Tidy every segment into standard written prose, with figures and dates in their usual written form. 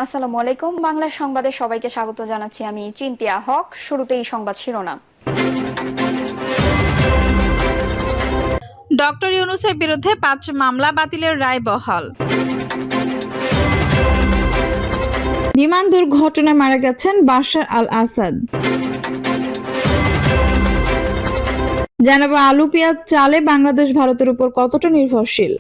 আসসালামু আলাইকুম। বাংলা সংবাদে সবাইকে স্বাগত জানাচ্ছি। আমি চিন্তিয়া হক। শুরুতেই সংবাদ শিরোনাম। ডক্টর ইউনূসের বিরুদ্ধে ৫ মামলা বাতিলের রায় বহাল। বিমান দুর্ঘটনায় মারা গেছেন বাশার আল আসাদ। জানাবো আলু পেঁয়াজ চালে বাংলাদেশ ভারতের উপর কতটা নির্ভরশীল।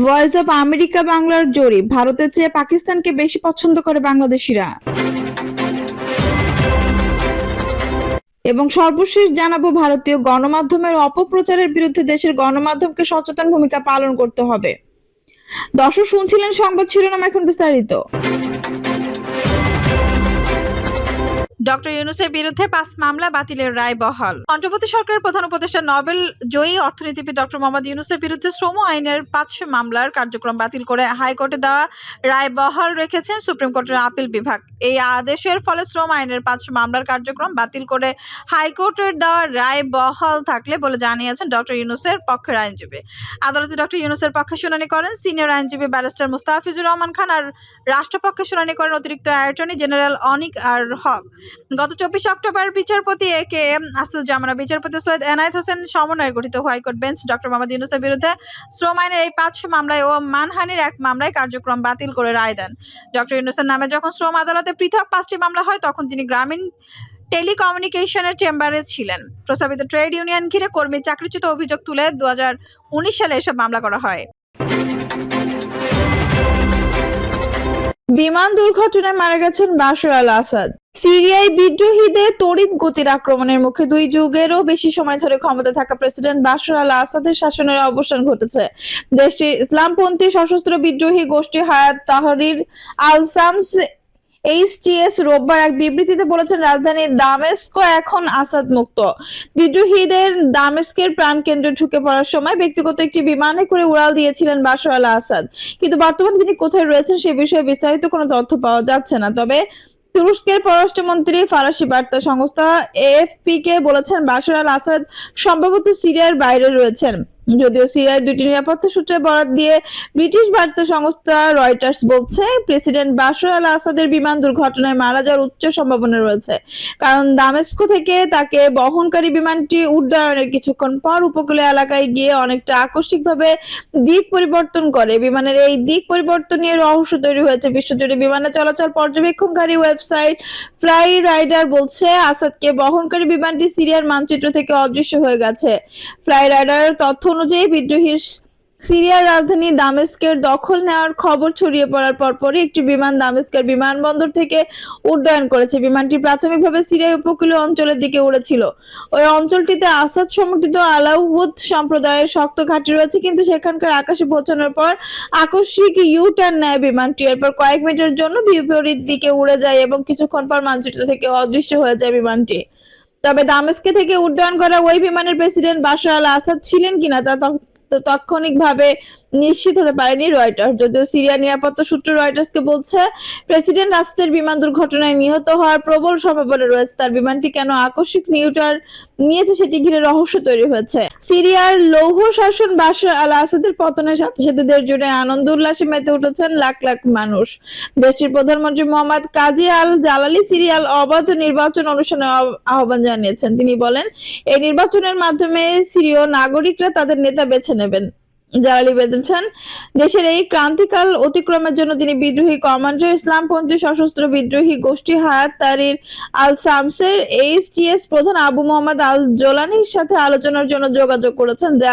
ভয়েস অফ আমেরিকা বাংলার জরিপ, ভারতের চেয়ে পাকিস্তানকে বেশি পছন্দ করে বাংলাদেশিরা। এবং সর্বশেষ জানাবো ভারতীয় গণমাধ্যমের অপপ্রচারের বিরুদ্ধে দেশের গণমাধ্যমকে সচেতন ভূমিকা পালন করতে হবে। দর্শক শুনছিলেন সংবাদ শিরোনাম, এখন বিস্তারিত। ডক্টর ইউনূসের বিরুদ্ধে ৫ মামলা বাতিলের রায় বহাল। অন্তর্বর্তী সরকারের প্রধান উপদেষ্টা নোবেল জয়ী অর্থনীতিবিদ ডক্টর মোহাম্মদ ইউনূসের বিরুদ্ধে শ্রম আইনের ৫ মামলার কার্যক্রম বাতিল করে হাইকোর্টে দেওয়া রায় বহাল রেখেছেন সুপ্রিম কোর্টের আপিল বিভাগ। এই আদেশের ফলে শ্রম আইনের ৫ মামলার কার্যক্রম বাতিল করে হাইকোর্টের দেওয়া রায় বহাল থাকলে বলে জানিয়েছেন ডক্টর ইউনূসের পক্ষের আইনজীবী। আদালতে ডক্টর ইউনূসের পক্ষে শুনানি করেন সিনিয়র আইনজীবী ব্যারিস্টার মুস্তাফিজুর রহমান খান আর রাষ্ট্রপক্ষে শুনানি করেন অতিরিক্ত অ্যাটর্নি জেনারেল অনিক আর হক। গত ২৪ অক্টোবর বিচারপতি এ কে এম আসিফুজ্জামান, বিচারপতি সৈয়দ এনায়েত হোসেন সমন্বয়ে গঠিত হাইকোর্ট বেঞ্চ ডক্টর মোহাম্মদ ইউনূসের বিরুদ্ধে শ্রম আইনের এই ৫ মামলায় ও মানহানির ১ মামলায় কার্যক্রম বাতিল করে রায় দেন। ডক্টর ইউনূসের নামে যখন শ্রম আদালতে পৃথক ৫টি মামলা হয় তখন তিনি গ্রামীণ টেলিকমিউনিকেশনের চেম্বারে ছিলেন। প্রস্তাবিত ট্রেড ইউনিয়ন ঘিরে কর্মী চাকরিচ্যুত অভিযোগ তুলে ২০১৯ সালে এসব মামলা করা হয়। বিমান দুর্ঘটনায় মারা গেছেন বাশার আল আসাদ। সিরিয়ায় বিদ্রোহীদের তড়িৎ গতির আক্রমণের মুখে ২ যুগেরও বেশি সময় ধরে ক্ষমতা থাকা প্রেসিডেন্ট বাশার আল আসাদের শাসনের অবসান ঘটেছে। দেশটির ইসলামপন্থী সশস্ত্র বিদ্রোহী গোষ্ঠী হায়াত তাহরির আল শামস এইচটিএস রোববার এক বিবৃতিতে বলেছেন, রাজধানী দামেস্ক এখন আসাদ মুক্ত। বিদ্রোহীদের দামেস্কের প্রাণকেন্দ্রে ঢুকে পড়ার সময় ব্যক্তিগত একটি বিমানে করে উড়াল দিয়েছিলেন বাশার আল আসাদ। কিন্তু বর্তমানে তিনি কোথায় রয়েছেন সে বিষয়ে বিস্তারিত কোনো তথ্য পাওয়া যাচ্ছে না। তবে তুরস্কের পররাষ্ট্রমন্ত্রী ফরাসি বার্তা সংস্থা এএফপি কে বলেছেন বাশার আল আসাদ সম্ভবত সিরিয়ার বাইরে রয়েছেন। যদিও সিরিয়ার ২টি নিরাপত্তা সূত্রে বরাত দিয়ে ব্রিটিশ বার্তা সংস্থা রয়টার্স বলছে, প্রেসিডেন্ট বাশার আল আসাদের বিমান দুর্ঘটনায় মারা যাওয়ার উচ্চ সম্ভাবনা রয়েছে, কারণ দামেস্ক থেকে তাকে বহনকারী বিমানটি উড্ডয়নের কিছুক্ষণ পর উপকূলীয় এলাকায় গিয়ে অনেকটা আকস্মিকভাবে দিক পরিবর্তন করে। বিমানের এই দিক পরিবর্তন নিয়ে রহস্য তৈরি হয়েছে। বিশ্বজুড়ে বিমানে চলাচল পর্যবেক্ষণকারী ওয়েবসাইট ফ্লাই রাইডার বলছে, আসাদকে বহনকারী বিমানটি সিরিয়ার মানচিত্র থেকে অদৃশ্য হয়ে গেছে। ফ্লাই রাইডারের তথ্য অনুযায়ী বিদ্রোহীর সিরিয়ার রাজধানী দামেস্কের দখল নেওয়ার খবর ছড়িয়ে পড়ার পরপরই একটি বিমান দামেস্কের বিমানবন্দর থেকে উড্ডয়ন করেছে। বিমানটি প্রাথমিকভাবে সিরিয়া উপকূলীয় অঞ্চলের দিকে উড়েছিল। ওই অঞ্চলটিতে আসাদ সমর্থিত আলাউদ সম্প্রদায়ের শক্ত ঘাঁটি রয়েছে, কিন্তু সেখানকার আকাশে পৌঁছানোর পর আকস্মিক ইউ টার্ন নেয় বিমানটি। এরপর কয়েক মিনিটের জন্য বিপরীত দিকে উড়ে যায় এবং কিছুক্ষণ পর মানচিত্র থেকে অদৃশ্য হয়ে যায় বিমানটি। তবে দামেস্কে থেকে উড্ডয়ন করা ওই বিমানের প্রেসিডেন্ট বাশার আল আসাদ ছিলেন কিনা তা তাৎক্ষণিকভাবে নিশ্চিত হতে পারেনি রয়টার্স। যদিও সিরিয়ার নিরাপত্তা সূত্র রয়টার্সকে বলছে, প্রেসিডেন্ট আসাদের বিমান দুর্ঘটনায় নিহত হওয়ার প্রবল সম্ভাবনা রয়েছে। তার বিমানটি কেন আকস্মিক নিউটার্ন নিয়েছে সেটি ঘিরে রহস্য তৈরি হয়েছে। সিরিয়ার লৌহ শাসন বাশার আল আসাদের পতনের সাথে সাথে দেশ জুড়ে আনন্দ উল্লাসে মেতে উঠেছেন লাখ লাখ মানুষ। দেশটির প্রধানমন্ত্রী মোহাম্মদ কাজী আল জালালি সিরিয়ার অবাধ নির্বাচন অনুষ্ঠানের আহ্বান জানিয়েছেন। তিনি বলেন, এই নির্বাচনের মাধ্যমে সিরীয় নাগরিকরা তাদের নেতা বেছে নেবেন। জালালি বেঁধেছেন, দেশের এই ক্রান্তিকাল অতিক্রমের জন্য তিনি বিদ্রোহী কমান্ডার ইসলামপন্থী সশস্ত্র বিদ্রোহী গোষ্ঠী হায়াত তাহরির আল শামসের এইচটিএস প্রধান আবু মোহাম্মদ আল জোলানির সাথে আলোচনার জন্য যোগাযোগ করেছেন, যা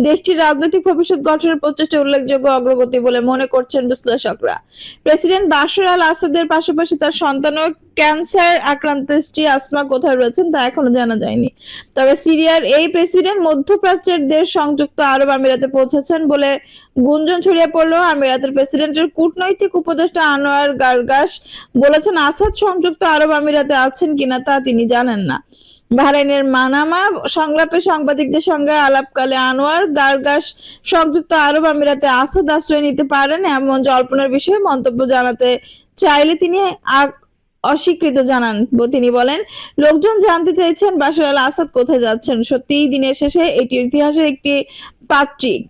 দেশটির রাজনৈতিক ভবিষ্যৎ গঠনের প্রচেষ্টা উল্লেখযোগ্য অগ্রগতি বলে মনে করছেন বিশ্লেষকরা। প্রেসিডেন্ট বাশার আল আসাদের পাশাপাশি তার সন্তানও ক্যান্সার আক্রান্ত স্ত্রী আসমা কোথায় রয়েছেন তা এখনো জানা যায়নি। তবে সিরিয়ার এই প্রেসিডেন্ট মধ্যপ্রাচ্যের দেশ সংযুক্ত আরব আমিরাতে পৌঁছেছেন বলে গুঞ্জন ছড়িয়ে পড়লো। আমিরাতের প্রেসিডেন্টের কূটনৈতিক উপদেষ্টা আনোয়ার গার্গাস বলেছেন, আসাদ সংযুক্ত আরব আমিরাতে আছেন কিনা তা তিনি জানেন না। বাহরাইনের মানামা সংলাপে সাংবাদিকদের সঙ্গে আলাপকালে আনোয়ার গার্গাস সংযুক্ত আরব আমিরাতে আসাদ আশ্রয় নিতে পারেন এমন জল্পনার বিষয়ে মন্তব্য জানাতে চাইলে তিনি অস্বীকৃত জানান। তিনি বলেন, লোকজন জানতে চাইছেন বাশার আল আসাদ কোথায় যাচ্ছেন। সত্যিই দিনের শেষে এটি ইতিহাসের একটি পাত্রিক।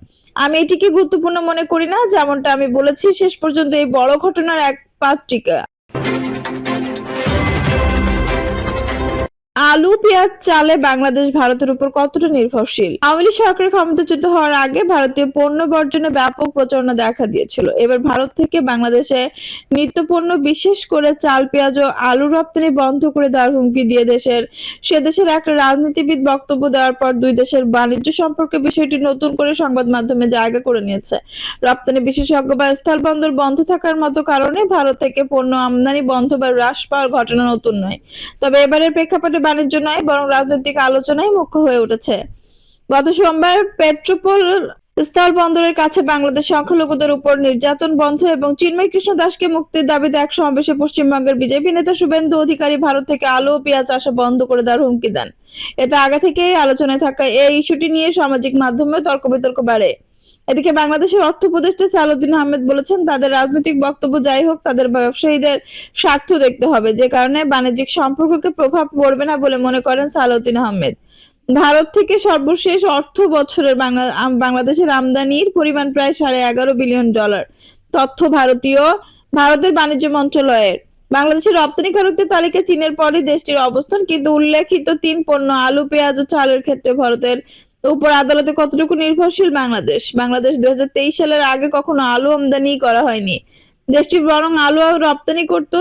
আমি এটিকে গুরুত্বপূর্ণ মনে করি না। যেমনটা আমি বলেছি, শেষ পর্যন্ত এই বড় ঘটনার এক পাত্রিকা আলু, পেঁয়াজ, চালে বাংলাদেশ ভারতের উপর কতটা নির্ভরশীল? আওয়ামী লীগ সরকার ক্ষমতাচ্যুত হওয়ার আগে ভারতীয় পণ্য বর্জনে ব্যাপক প্রচারণা দেখা দিয়েছিল। এবার ভারত থেকে বাংলাদেশে নিত্যপণ্য বিশেষ করে চাল, পেঁয়াজ ও আলু রপ্তানি বন্ধ করে দেওয়ার হুমকি দিয়ে সে দেশের এক রাজনীতিবিদ বক্তব্য দেওয়ার পর দুই দেশের বাণিজ্য সম্পর্কে বিষয়টি নতুন করে সংবাদ মাধ্যমে জায়গা করে নিয়েছে। রপ্তানি বিশেষজ্ঞ বা স্থল বন্দর বন্ধ থাকার মতো কারণে ভারত থেকে পণ্য আমদানি বন্ধ বা হ্রাস পাওয়ার ঘটনা নতুন নয়। তবে এবারের প্রেক্ষাপটে বাণিজ্য নয়, বরং রাজনৈতিক আলোচনাই মুখ্য হয়ে উঠেছে। গত সোমবার পেট্রোপোল স্থল বন্দরের কাছে বাংলাদেশ সংখ্যালঘুদের উপর নির্যাতন বন্ধ এবং চিন্ময় কৃষ্ণ দাসকে মুক্তির দাবিতে এক সমাবেশে পশ্চিমবঙ্গের বিজেপি নেতা শুভেন্দু অধিকারী ভারত থেকে আলু ও পেঁয়াজ আসা বন্ধ করে দেওয়ার হুমকি দেন। এতে আগে থেকেই আলোচনায় থাকা এই ইস্যুটি নিয়ে সামাজিক মাধ্যমেও তর্ক বিতর্ক বাড়ে। এদিকে বাংলাদেশের অর্থ উপদেষ্টা সালাউদ্দিন আহমেদ বলেছেন, তাদের রাজনৈতিক বক্তব্য যাই হোক, তাদের ব্যবসায়ীদের স্বার্থ দেখতে হবে, যে কারণে বাণিজ্যিক সম্পর্ককে প্রভাব পড়বে না বলে মনে করেন সালাউদ্দিন আহমেদ। ভারত থেকে সর্বশেষ অর্থ বছরের বাংলাদেশের আমদানির পরিমাণ প্রায় $11.5 বিলিয়ন। তথ্য ভারতের বাণিজ্য মন্ত্রণালয়ের। বাংলাদেশের রপ্তানিকারকদের তালিকায় চীনের পরই দেশটির অবস্থান, কিন্তু উল্লেখিত 3 পণ্য আলু, পেঁয়াজ ও চালের ক্ষেত্রে ভারতের উপর আদালতে কতটুকু নির্ভরশীল বাংলাদেশ? 2023 সালের আগে কখনো আলু আমদানি করা হয়নি। দেশটি বরং আলু রপ্তানি করত।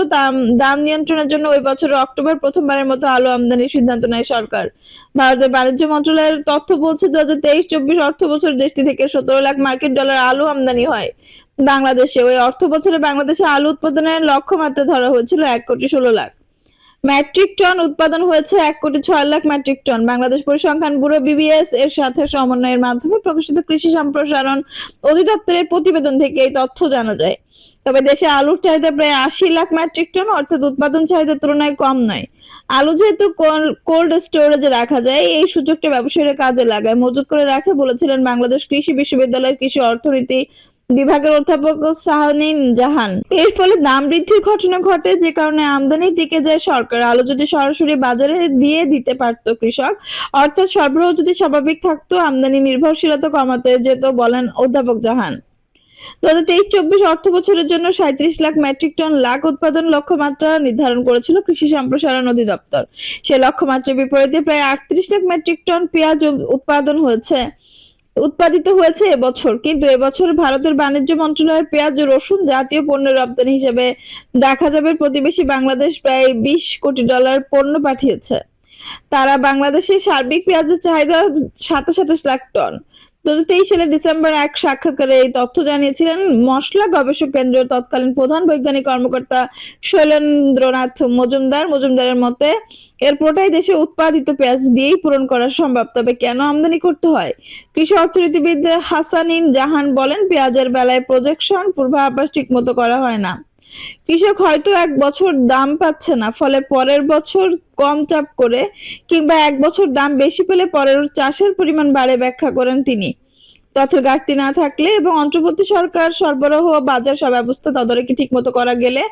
দাম নিয়ন্ত্রণের জন্য ওই বছরের অক্টোবর প্রথমবারের মতো আলু আমদানির সিদ্ধান্ত নেয় সরকার। ভারতের বাণিজ্য মন্ত্রণালয়ের তথ্য বলছে, 2023-24 অর্থ বছর দেশটি থেকে 17 লাখ মার্কিন ডলার আলু আমদানি হয় বাংলাদেশে। ওই অর্থ বছরে বাংলাদেশে আলু উৎপাদনের লক্ষ্যমাত্রা ধরা হয়েছিল 1,16,00,000 মেট্রিক টন, উৎপাদন হয়েছে 1,06,00,000 মেট্রিক টন। বাংলাদেশ পরিসংখ্যান ব্যুরো BBS এর সাথে সমন্বয়ের মাধ্যমে প্রকাশিত কৃষি সম্প্রসারণ অধিদপ্তরের প্রতিবেদন থেকে এই তথ্য জানা যায়। তবে দেশে আলুর চাহিদা প্রায় 80 লাখ মেট্রিক টন, অর্থাৎ উৎপাদন চাহিদার তুলনায় কম নয়। আলু যেহেতু কোল্ড স্টোরেজে রাখা যায়, এই সুযোগটা ব্যবসায়ীরা কাজে লাগায়, মজুত করে রাখে, বলেছিলেন বাংলাদেশ কৃষি বিশ্ববিদ্যালয়ের কৃষি অর্থনীতি বিভাগের অধ্যাপক শাহনীন জাহান। এর ফলে দাম বৃদ্ধির ঘটনা ঘটে, যে কারণে আমদানির দিকে যায় সরকার। আলু যদি সরাসরি বাজারে দিয়ে দিতে পারত কৃষক, অর্থাৎ সরবরাহ যদি স্বাভাবিক থাকতো, আমদানি নির্ভরশীলতা কমাতে যেত, বলেন অধ্যাপক জাহান। 2023-24 অর্থ বছরের জন্য 37 লাখ মেট্রিক টন উৎপাদন লক্ষ্যমাত্রা নির্ধারণ করেছিল কৃষি সম্প্রসারণ অধিদপ্তর। সেই লক্ষ্যমাত্রার বিপরীতে প্রায় 38 লাখ মেট্রিক টন পেঁয়াজ উৎপাদিত হয়েছে এবছর। কিন্তু এবছর ভারতের বাণিজ্য মন্ত্রণালয়ের পেঁয়াজ ও রসুন জাতীয় পণ্যের রপ্তানি হিসেবে দেখা যাবে। প্রতিবেশী বাংলাদেশ প্রায় $20 কোটি পণ্য পাঠিয়েছে। তারা বাংলাদেশের সার্বিক পেঁয়াজের চাহিদা 27 লাখ টন। 2023 সালের ডিসেম্বর এক সাক্ষাৎকারে এই তথ্য জানিয়েছিলেন মশলা গবেষক কেন্দ্রের তৎকালীন প্রধান বৈজ্ঞানিক কর্মকর্তা শৈলেন্দ্রনাথ মজুমদারের মতে, এর পুরোটাই দেশে উৎপাদিত পেঁয়াজ দিয়েই পূরণ করা সম্ভব। তবে কেন আমদানি করতে হয়? কৃষি অর্থনীতিবিদ হাসানীন জাহান বলেন, পেঁয়াজের বেলায় প্রজেকশন পূর্বাভাস ঠিকমতো করা হয় না। কৃষক হয়তো এক বছর দাম পাচ্ছে না, ফলে পরের বছর কম চাপ করে, কিংবা এক বছর দাম বেশি পেলে পরের চাষের পরিমাণ বাড়ে, ব্যাখ্যা করেন তিনি। তথ্যের ঘাটতি না থাকলে এবং অন্তর্বর্তী সরকার সরবরাহ ও বাজার ব্যবস্থা তদারকি ঠিকমতো করা গেলে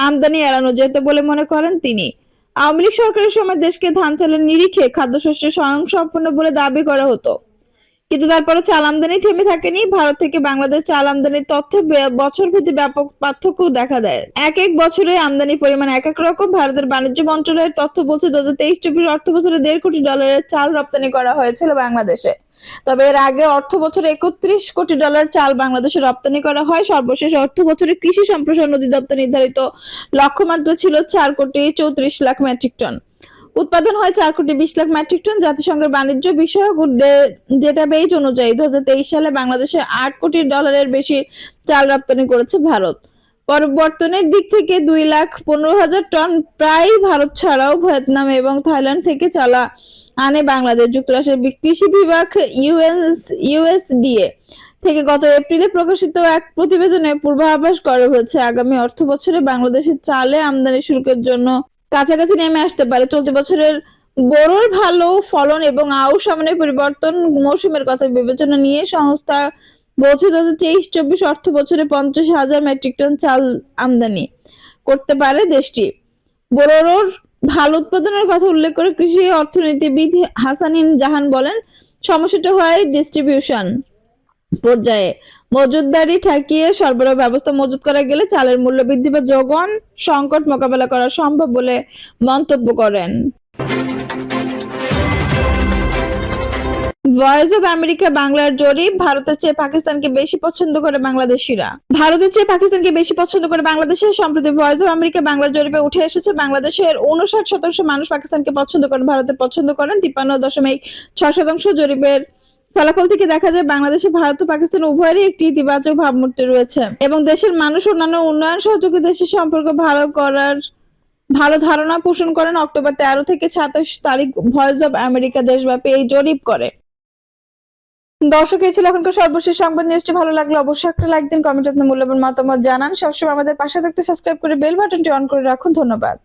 আমদানি এড়ানো যেত বলে মনে করেন তিনি। আওয়ামী লীগ সরকারের সময় দেশকে ধান চালের নিরিখে খাদ্যশস্যের স্বয়ংসম্পূর্ণ বলে দাবি করা হতো, কিন্তু তারপরে চাল আমদানি থেমে থাকেনি। ভারত থেকে বাংলাদেশ চাল আমদানির তথ্যে বছর ভিত্তি ব্যাপক পার্থক্য দেখা দেয়। এক এক বছরে আমদানি পরিমাণ এক এক রকম। ভারতের বাণিজ্য মন্ত্রণালয়ের তথ্য বলছে, 2023-24 অর্থ বছরে $1.5 কোটি চাল রপ্তানি করা হয়েছিল বাংলাদেশে। তবে এর আগে অর্থ বছরে $31 কোটি চাল বাংলাদেশে রপ্তানি করা হয়। সর্বশেষ অর্থ বছরে কৃষি সম্প্রসারণ অধিদপ্তর নির্ধারিত লক্ষ্যমাত্রা ছিল 4,34,00,000 মেট্রিক টন। উৎপাদন হয় 4,20,00,000 মেট্রিক টন। জাতিসংঘের বাণিজ্য বিষয়ক ডেটাবেজ অনুযায়ী 2023 সালে বাংলাদেশে $8 কোটি বেশি চাল রপ্তানি করেছে ভারত। পরিবর্তনের দিক থেকে 2,15,000 টন প্রায় ভারত ছাড়াও ভিয়েতনাম এবং থাইল্যান্ড থেকে চাল আনে বাংলাদেশ। যুক্তরাষ্ট্রের কৃষি বিভাগ USDA থেকে গত এপ্রিলে প্রকাশিত এক প্রতিবেদনে পূর্বাভাস করা হয়েছে, আগামী অর্থ বছরে বাংলাদেশের চালে আমদানি শুল্কের জন্য কাছাকাছি নেমে আসতে পারে। চলতি বছরের বোরোর ভালো ফলন এবং আউশ আমনের পরিবর্তন মৌসুমের কথা বিবেচনা নিয়ে সংস্থা বলছে, 2023-24 অর্থ বছরে 50,000 মেট্রিক টন চাল আমদানি করতে পারে দেশটি। বোরোর ভালো উৎপাদনের কথা উল্লেখ করে কৃষি অর্থনীতিবিদ হাসানীন জাহান বলেন, সমস্যাটা হয় ডিস্ট্রিবিউশন। পর্যায়ে মজুতদারি ঠেকিয়ে সরবরাহ ব্যবস্থা মজুত করা গেলে চালের মূল্য বৃদ্ধি বা যোগান সংকট মোকাবেলা করা সম্ভব বলে মন্তব্য করেন। ভয়েস অব আমেরিকা বাংলার জরিপ, ভারতের চেয়ে পাকিস্তানকে বেশি পছন্দ করে বাংলাদেশিরা। ভারতের চেয়ে পাকিস্তানকে বেশি পছন্দ করে বাংলাদেশে। সম্প্রতি ভয়েস অব আমেরিকা বাংলার জরিপে উঠে এসেছে বাংলাদেশের 59% মানুষ পাকিস্তানকে পছন্দ করেন, ভারতের পছন্দ করেন 53.6%। জরিপের ফলাফল থেকে দেখা যায় বাংলাদেশে ভারত ও পাকিস্তান উভয়েরই একটি ইতিবাচক ভাবমূর্তি রয়েছে এবং দেশের মানুষ অন্যান্য উন্নয়ন সহযোগী দেশের সম্পর্ক ভালো করার ভালো ধারণা পোষণ করেন। অক্টোবর 13 থেকে 27 তারিখ ভয়েস অব আমেরিকা দেশব্যাপী এই জরিপ করে। দর্শক, এই ছিল এখনকার সর্বশেষ সংবাদ। নিউজটি ভালো লাগলে অবশ্যই একটা লাইক দিন, কমেন্টে আপনার মূল্যবান মতামত জানান। সবসময় আমাদের পাশে থাকতে সাবস্ক্রাইব করে বেল বাটনটি অন করে রাখুন। ধন্যবাদ।